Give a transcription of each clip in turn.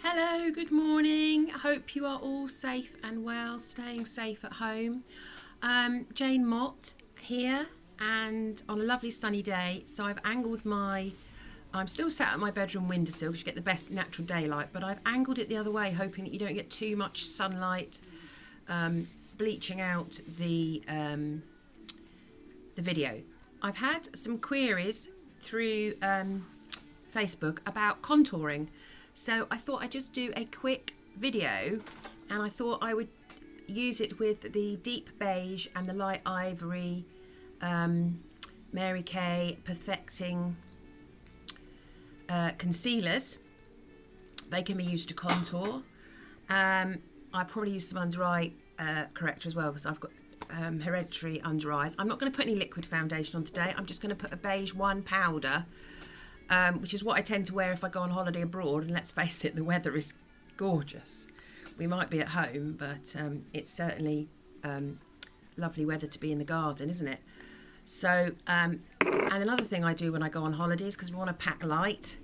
Hello, good morning. I hope you are all safe and well, staying safe at home. Jane Mott here, and on a lovely sunny day. So I'm still sat at my bedroom windowsill because you get the best natural daylight, but I've angled it the other way, hoping that you don't get too much sunlight bleaching out the video. I've had some queries through Facebook about contouring. So I thought I'd just do a quick video, and I thought I would use it with the deep beige and the light ivory Mary Kay Perfecting concealers. They can be used to contour. I probably use some under eye corrector as well because I've got hereditary under eyes. I'm not going to put any liquid foundation on today. I'm just going to put a beige one powder, which is what I tend to wear if I go on holiday abroad. And let's face it, the weather is gorgeous. We might be at home, but it's certainly lovely weather to be in the garden, isn't it? So, and another thing I do when I go on holidays, because we want to pack light,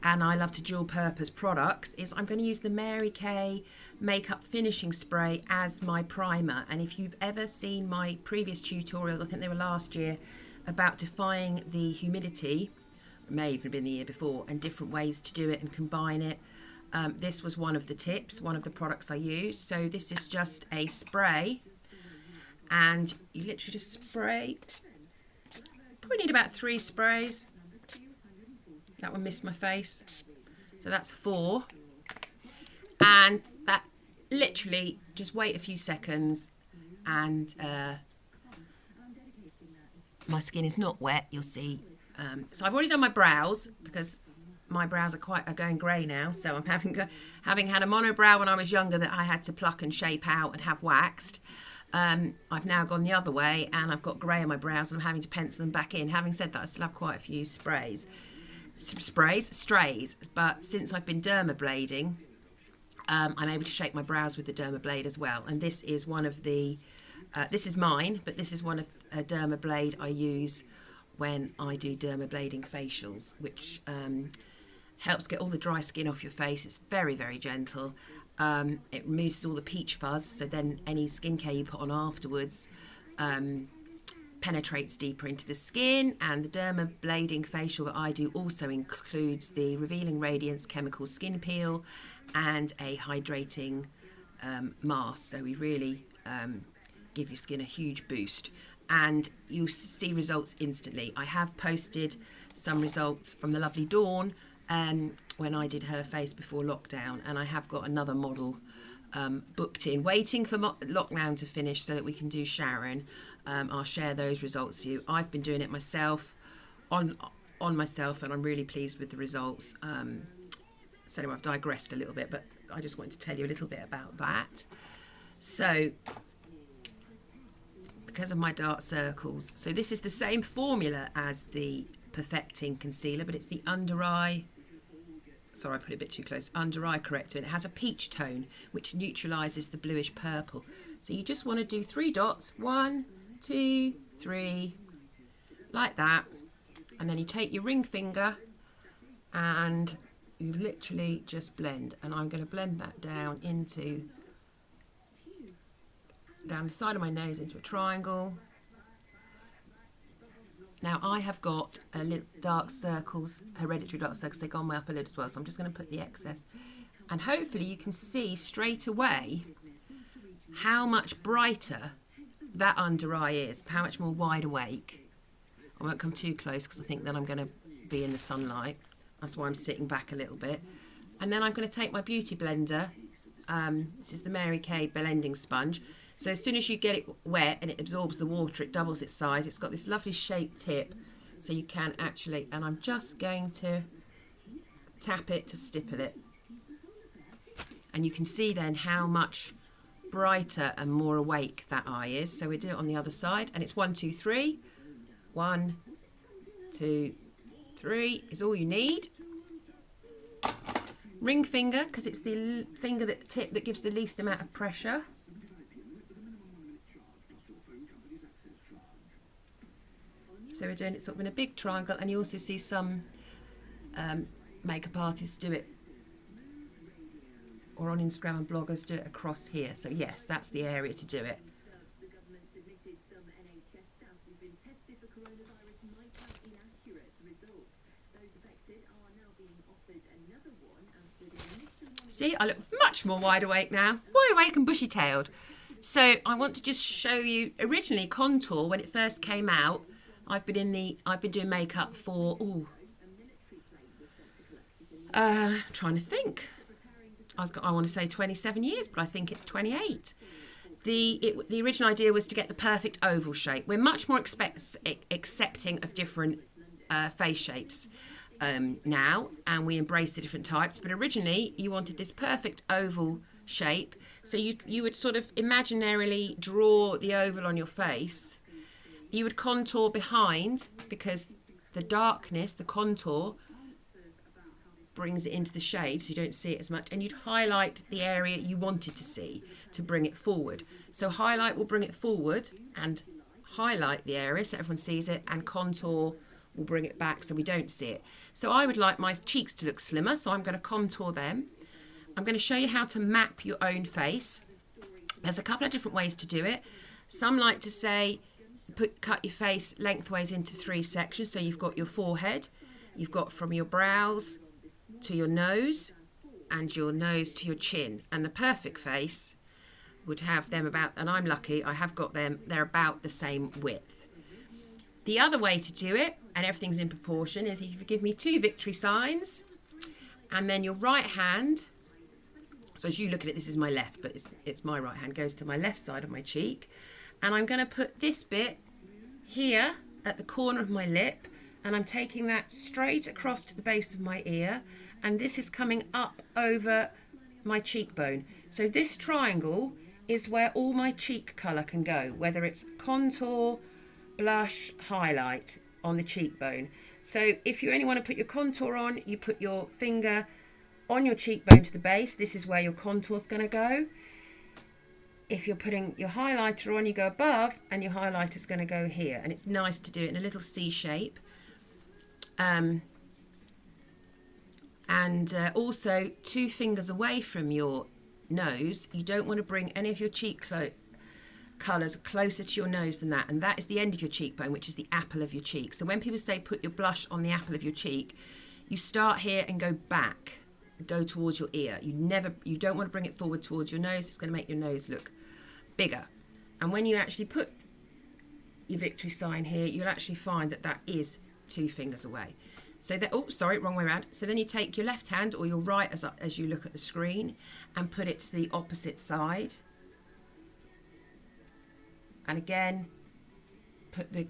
and I love to dual purpose products, is I'm going to use the Mary Kay Makeup Finishing Spray as my primer. And if you've ever seen my previous tutorials, I think they were last year, about defying the humidity, may even have been the year before, and different ways to do it and combine it. This was one of the tips, one of the products I use. So this is just a spray, and you literally just spray. Probably need about 3 sprays. That one missed my face. So that's 4. And that literally just wait a few seconds, and my skin is not wet, you'll see. So I've already done my brows because my brows are going grey now. So I'm having had a monobrow when I was younger that I had to pluck and shape out and have waxed. I've now gone the other way and I've got grey on my brows and I'm having to pencil them back in. Having said that, I still have quite a few strays. But since I've been dermablading, I'm able to shape my brows with the dermablade as well. And this is one of the, this is mine, but this is one of a dermablade I use when I do dermablading facials, which helps get all the dry skin off your face. It's very, very gentle. It removes all the peach fuzz, so then any skincare you put on afterwards penetrates deeper into the skin. And the dermablading facial that I do also includes the Revealing Radiance Chemical Skin Peel and a hydrating mask. So we really give your skin a huge boost, and you see results instantly. I have posted some results from the lovely Dawn when I did her face before lockdown, and I have got another model booked in, waiting for lockdown to finish so that we can do Sharon. I'll share those results for you. I've been doing it myself, on myself, and I'm really pleased with the results. So anyway, I've digressed a little bit, but I just wanted to tell you a little bit about that. So, because of my dark circles, so this is the same formula as the Perfecting Concealer, but it's the under eye, sorry I put it a bit too close, under eye corrector, and it has a peach tone which neutralizes the bluish purple. So you just want to do 3 dots, 1, 2, 3, like that, and then you take your ring finger and you literally just blend. And I'm going to blend that down the side of my nose into a triangle. Now I have got a little dark circles, hereditary dark circles. They go on my upper lid as well, so I'm just going to put the excess, and hopefully you can see straight away how much brighter that under eye is, how much more wide awake. I won't come too close because I think then I'm going to be in the sunlight. That's why I'm sitting back a little bit. And then I'm going to take my beauty blender. This is the Mary Kay blending sponge. So as soon as you get it wet and it absorbs the water, it doubles its size. It's got this lovely shaped tip, so you can actually, and I'm just going to tap it to stipple it. And you can see then how much brighter and more awake that eye is. So we do it on the other side, and it's 1, 2, 3. 1, 2, 3 is all you need. Ring finger, because it's the tip that gives the least amount of pressure. So we're doing it sort of in a big triangle, and you also see some makeup artists do it or on Instagram and bloggers do it across here. So yes, that's the area to do it. See, I look much more wide awake now. Wide awake and bushy-tailed. So I want to just show you, originally contour, when it first came out, I've been doing makeup for, trying to think. I want to say 27 years, but I think it's 28. The original idea was to get the perfect oval shape. We're much more accepting of different face shapes now, and we embrace the different types. But originally, you wanted this perfect oval shape. So you would sort of imaginarily draw the oval on your face. You would contour behind, because the darkness, the contour, brings it into the shade so you don't see it as much, and you'd highlight the area you wanted to see to bring it forward. So highlight will bring it forward and highlight the area so everyone sees it, and contour will bring it back so we don't see it. So I would like my cheeks to look slimmer, so I'm going to contour them. I'm going to show you how to map your own face. There's a couple of different ways to do it. Some like to say cut your face lengthways into 3 sections. So you've got your forehead, you've got from your brows to your nose, and your nose to your chin. And the perfect face would have them about, and I'm lucky, I have got them, they're about the same width. The other way to do it, and everything's in proportion, is if you give me 2 victory signs, and then your right hand, so as you look at it, this is my left, but it's my right hand, goes to my left side of my cheek. And I'm going to put this bit here at the corner of my lip, and I'm taking that straight across to the base of my ear, and this is coming up over my cheekbone. So this triangle is where all my cheek colour can go, whether it's contour, blush, highlight on the cheekbone. So if you only want to put your contour on, you put your finger on your cheekbone to the base. This is where your contour's going to go. If you're putting your highlighter on, you go above, and your highlighter's going to go here. And it's nice to do it in a little C shape. Also 2 fingers away from your nose. You don't want to bring any of your cheek colours closer to your nose than that. And that is the end of your cheekbone, which is the apple of your cheek. So when people say put your blush on the apple of your cheek, you start here and go back. Go towards your ear. You don't want to bring it forward towards your nose. It's going to make your nose look bigger. And when you actually put your victory sign here, you'll actually find that that is 2 fingers away. So that, oh, sorry, wrong way around. So then you take your left hand or your right as you look at the screen and put it to the opposite side. And again, put the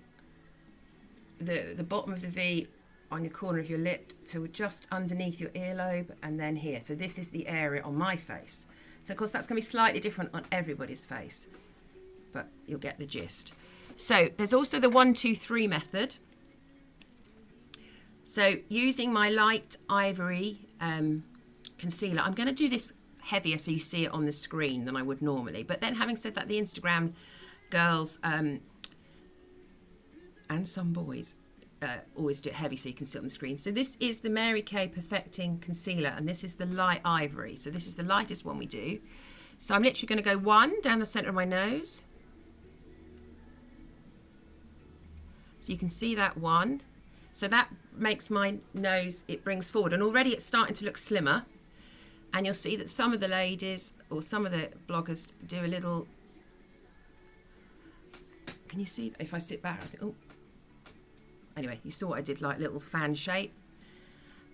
bottom of the V on your corner of your lip to just underneath your earlobe, and then here. So this is the area on my face. So of course that's going to be slightly different on everybody's face, but you'll get the gist. So there's also the 1, 2, 3 method. So using my light ivory concealer, I'm going to do this heavier so you see it on the screen than I would normally. But then having said that, the Instagram girls and some boys always do it heavy so you can see it on the screen. So this is the Mary Kay Perfecting Concealer, and this is the light ivory. So this is the lightest one we do. So I'm literally going to go 1 down the centre of my nose. So you can see that 1. So that makes my nose, it brings forward, and already it's starting to look slimmer. And you'll see that some of the ladies or some of the bloggers do a little, can you see if I sit back? I think, oh. Anyway, you saw what I did, like little fan shape.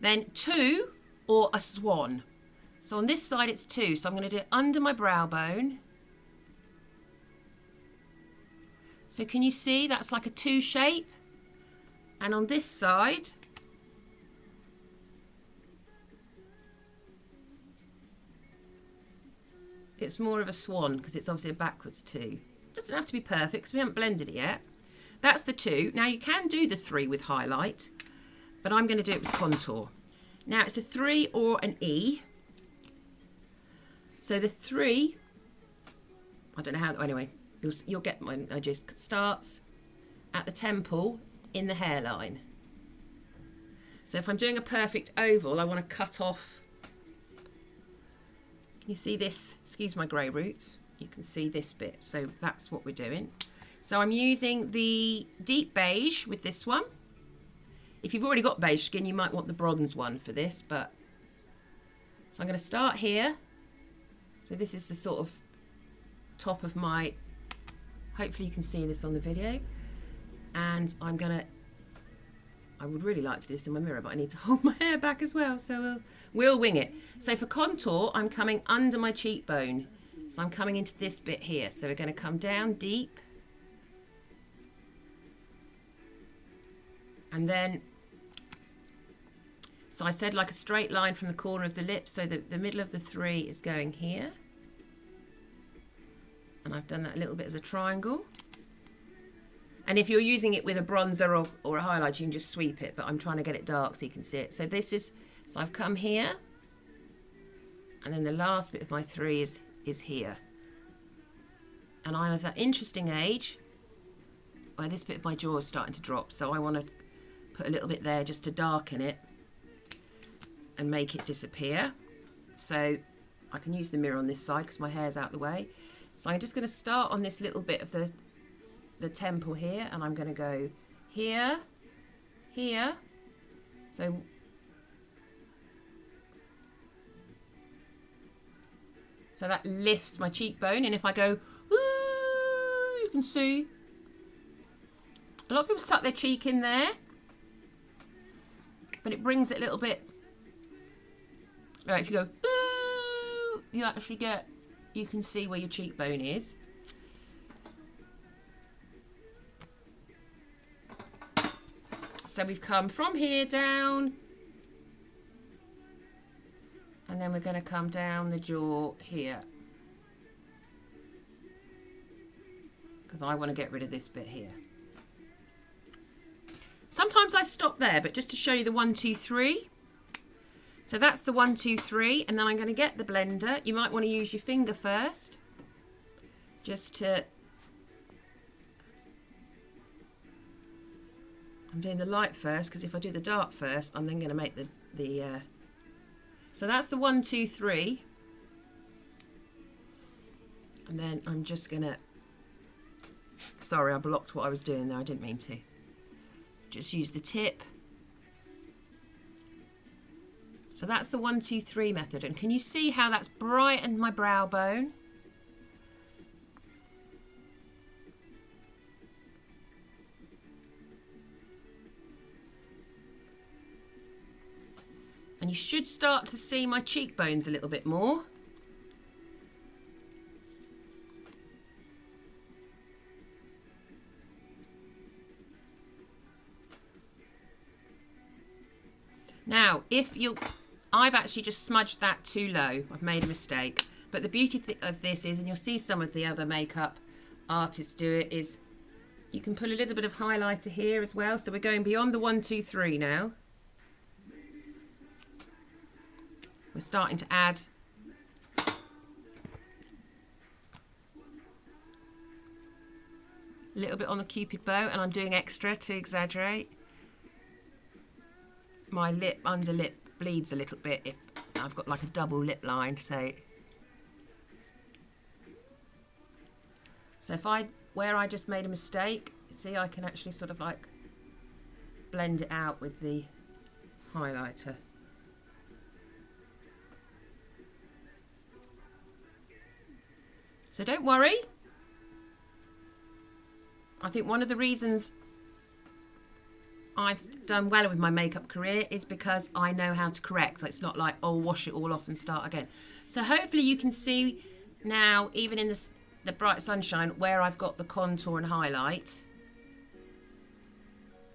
Then 2 or a swan. So on this side it's 2. So I'm going to do it under my brow bone. So can you see that's like a 2 shape? And on this side, it's more of a swan because it's obviously a backwards 2. Doesn't have to be perfect because we haven't blended it yet. That's the 2. Now you can do the 3 with highlight, but I'm going to do it with contour. Now it's a 3 or an E. So the 3, I don't know how, anyway, you'll get mine. I just starts at the temple in the hairline. So if I'm doing a perfect oval, I want to cut off You see this, excuse my grey roots, you can see this bit, so that's what we're doing. So I'm using the deep beige with this one. If you've already got beige skin, you might want the bronze one for this, but so I'm going to start here. So this is the sort of top of my, hopefully you can see this on the video, and I would really like to do this in my mirror, but I need to hold my hair back as well, so we'll wing it. So for contour, I'm coming under my cheekbone. So I'm coming into this bit here. So we're going to come down deep. And then, so I said like a straight line from the corner of the lip, so that the middle of the 3 is going here. And I've done that a little bit as a triangle. And if you're using it with a bronzer or a highlight, you can just sweep it, but I'm trying to get it dark so you can see it. So this is, so I've come here, and then the last bit of my 3 is here. And I'm of that interesting age where this bit of my jaw is starting to drop, so I want to put a little bit there just to darken it and make it disappear. So I can use the mirror on this side because my hair's out the way. So I'm just going to start on this little bit of the temple here, and I'm going to go here, here. So that lifts my cheekbone, and if I go, ooh, you can see a lot of people suck their cheek in there, but it brings it a little bit. Right, if you go, ooh, you actually get, you can see where your cheekbone is. So we've come from here down, and then we're going to come down the jaw here, because I want to get rid of this bit here. Sometimes I stop there, but just to show you the 1, 2, 3. So that's the 1, 2, 3, and then I'm going to get the blender. You might want to use your finger first, just to, I'm doing the light first, because if I do the dark first, I'm then going to make the so that's the 1, 2, 3. And then I'm just going to, sorry, I blocked what I was doing there, I didn't mean to. Just use the tip. So that's the 1, 2, 3 method. And can you see how that's brightened my brow bone? And you should start to see my cheekbones a little bit more. Now, if you, I've actually just smudged that too low. I've made a mistake. But the beauty of this is, and you'll see some of the other makeup artists do it, is you can put a little bit of highlighter here as well. So we're going beyond the 1, 2, 3 now. We're starting to add a little bit on the Cupid bow, and I'm doing extra to exaggerate. My lip, under lip bleeds a little bit if I've got like a double lip line, so if where I just made a mistake, see, I can actually sort of like blend it out with the highlighter. So don't worry. I think one of the reasons I've done well with my makeup career is because I know how to correct. So it's not like, oh, wash it all off and start again. So hopefully you can see now, even in the bright sunshine, where I've got the contour and highlight.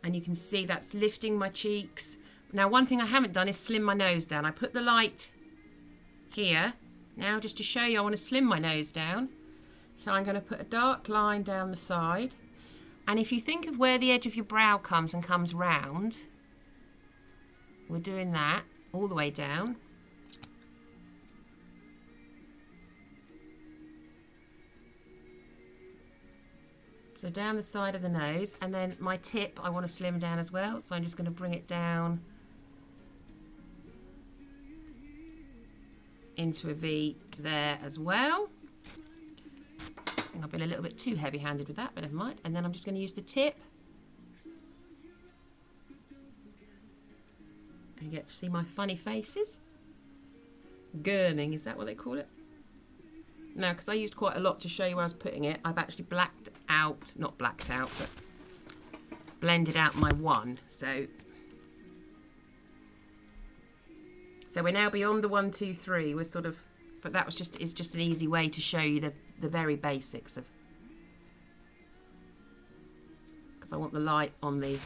And you can see that's lifting my cheeks. Now, one thing I haven't done is slim my nose down. I put the light here. Now, just to show you, I want to slim my nose down. So I'm going to put a dark line down the side. And if you think of where the edge of your brow comes and comes round, we're doing that all the way down. So down the side of the nose, and then my tip I want to slim down as well. So I'm just going to bring it down into a V there as well. I think I've been a little bit too heavy-handed with that, but never mind. And then I'm just going to use the tip. And you get to see my funny faces. Gurning, is that what they call it? No, because I used quite a lot to show you where I was putting it. I've actually not blacked out, but blended out my one. So we're now beyond the 1, 2, 3. We're sort of, but that was is just an easy way to show you the very basics of, because I want the light on the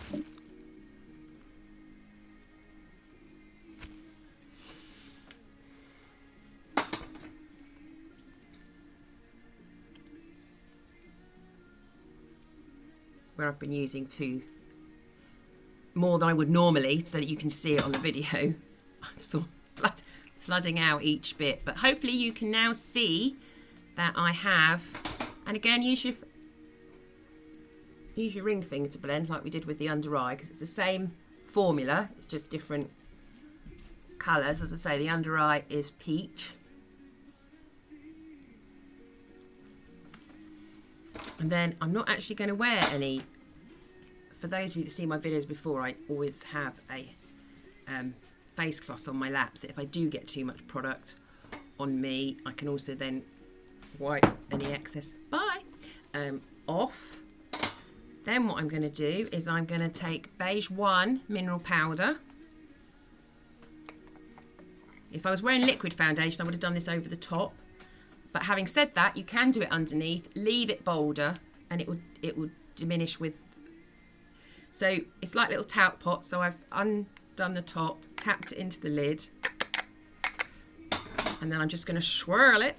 where I've been using more than I would normally so that you can see it on the video. I'm sort of flooding out each bit, but hopefully you can now see that I have, and again use your ring finger to blend like we did with the under eye, because it's the same formula, it's just different colours. As I say, the under eye is peach. And then I'm not actually going to wear any, for those of you that see my videos before, I always have a face cloth on my lap, so if I do get too much product on me, I can also then wipe any excess off. Then what I'm going to do is I'm going to take Beige 1 mineral powder. If I was wearing liquid foundation, I would have done this over the top. But having said that, you can do it underneath, leave it bolder, and it would diminish with. So it's like little talc pots. So I've undone the top, tapped it into the lid, and then I'm just going to swirl it.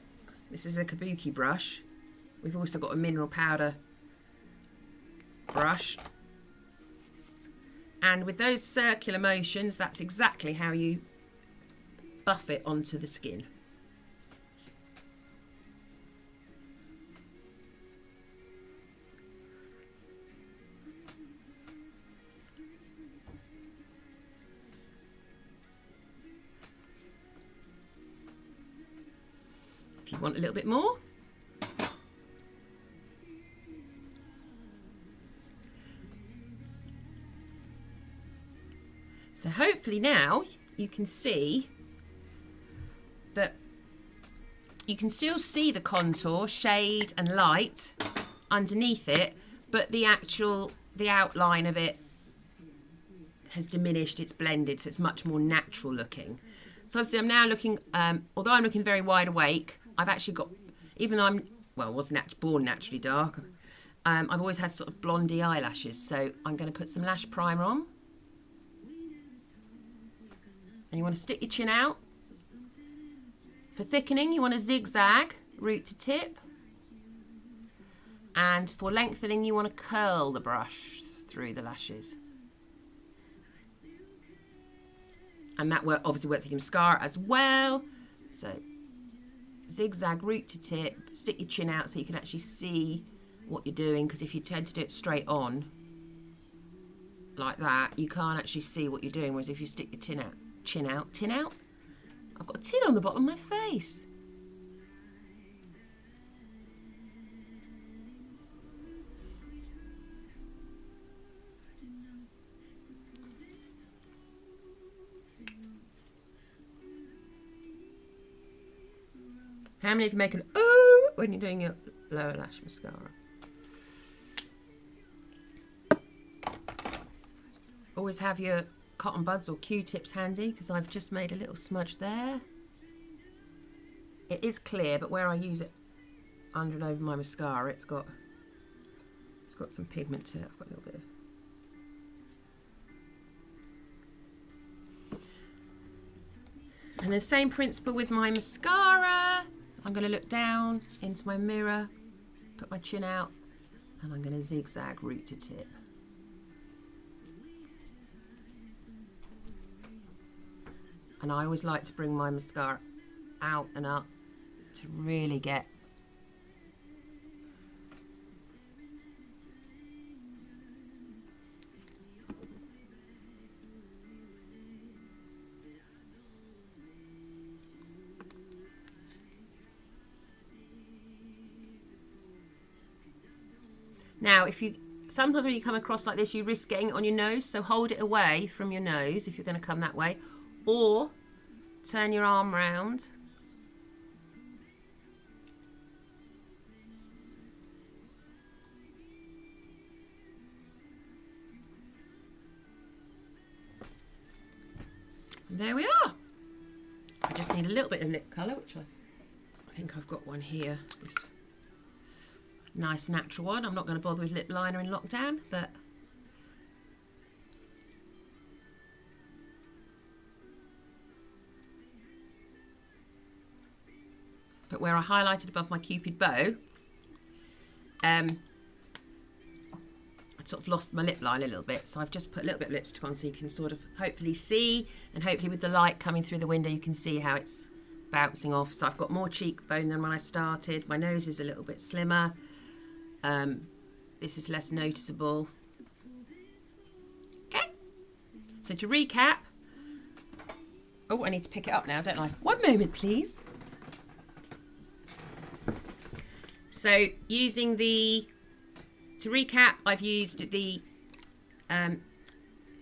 This is a kabuki brush. We've also got a mineral powder brush. And with those circular motions, that's exactly how you buff it onto the skin. If you want a little bit more. So hopefully now you can see that you can still see the contour, shade and light underneath it, but the outline of it has diminished, it's blended, so it's much more natural looking. So obviously I'm now looking, although I'm looking very wide awake, I've actually got, even though I was born naturally dark, I've always had sort of blondie eyelashes, so I'm going to put some lash primer on. And you want to stick your chin out. For thickening, you want to zigzag root to tip. And for lengthening, you want to curl the brush through the lashes. And that obviously works with your mascara as well. So zigzag root to tip, stick your chin out so you can actually see what you're doing, because if you tend to do it straight on like that, you can't actually see what you're doing, whereas if you stick your tin out, I've got a tin on the bottom of my face. How many of you make an ooh when you're doing your lower lash mascara? Always have your cotton buds or Q-tips handy, because I've just made a little smudge there. It is clear, but where I use it under and over my mascara, it's got some pigment to it. I've got a little bit of. And the same principle with my mascara. I'm going to look down into my mirror, put my chin out, and I'm going to zigzag root to tip. And I always like to bring my mascara out and up to really get Now, sometimes when you come across like this, you risk getting it on your nose, so hold it away from your nose if you're going to come that way, or turn your arm round. And there we are. I just need a little bit of lip colour, which I think I've got one here. This nice natural one. I'm not going to bother with lip liner in lockdown, but where I highlighted above my Cupid bow, I sort of lost my lip line a little bit, so I've just put a little bit of lipstick on so you can sort of hopefully see, and hopefully with the light coming through the window you can see how it's bouncing off. So I've got more cheekbone than when I started. My nose is a little bit slimmer. This is less noticeable. Okay, so to recap, oh, I need to pick it up now, don't I? One moment, please. So to recap, I've used the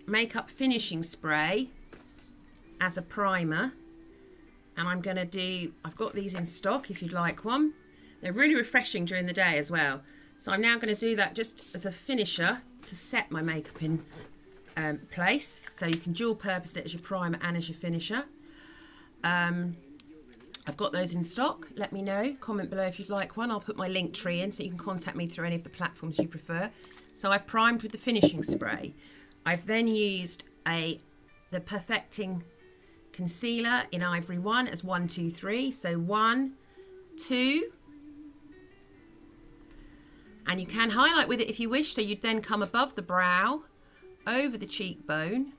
makeup finishing spray as a primer, and I'm going to I've got these in stock if you'd like one. They're really refreshing during the day as well. So I'm now going to do that just as a finisher to set my makeup in place. So you can dual purpose it as your primer and as your finisher. I've got those in stock. Let me know. Comment below if you'd like one. I'll put my link tree in so you can contact me through any of the platforms you prefer. So I've primed with the finishing spray. I've then used the Perfecting Concealer in Ivory 1 as 1, 2, 3. So 1, 2. And you can highlight with it if you wish. So you'd then come above the brow, over the cheekbone,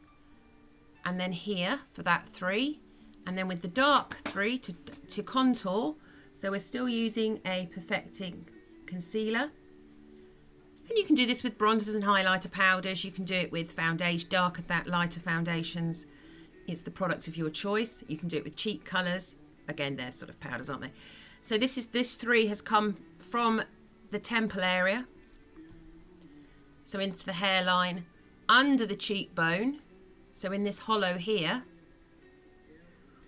and then here for that 3. And then with the dark 3 to contour. So we're still using a Perfecting Concealer. And you can do this with bronzers and highlighter powders. You can do it with foundation, darker, lighter foundations. It's the product of your choice. You can do it with cheek colours. Again, they're sort of powders, aren't they? So this 3 has come from the temple area. So into the hairline, under the cheekbone. So in this hollow here.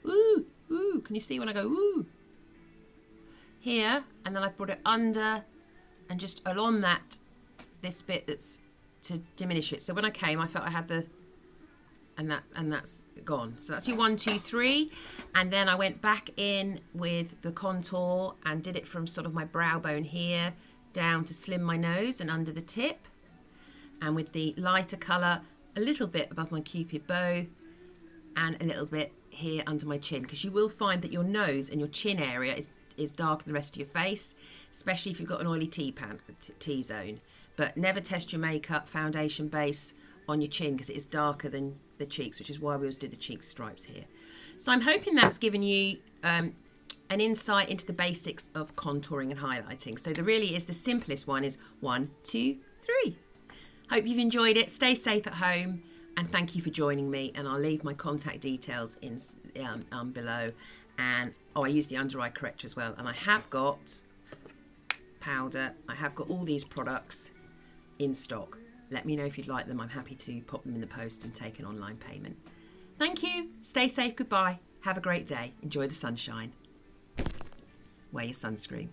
Ooh, ooh, can you see when I go ooh? Here, and then I put it under and just along this bit that's to diminish it. So when I came, I felt I had and that's gone. So that's your 1, 2, 3. And then I went back in with the contour and did it from sort of my brow bone here down to slim my nose and under the tip. And with the lighter colour, a little bit above my Cupid bow and a little bit here under my chin, because you will find that your nose and your chin area is darker than the rest of your face, especially if you've got an oily T-zone. But never test your makeup foundation base on your chin because it is darker than the cheeks, which is why we always do the cheek stripes here. So I'm hoping that's given you an insight into the basics of contouring and highlighting. So there really is the simplest one is 1, 2, 3. Hope you've enjoyed it. Stay safe at home. And thank you for joining me, and I'll leave my contact details in below. And I use the under eye corrector as well. And I have got powder. I have got all these products in stock. Let me know if you'd like them. I'm happy to pop them in the post and take an online payment. Thank you. Stay safe. Goodbye. Have a great day. Enjoy the sunshine. Wear your sunscreen.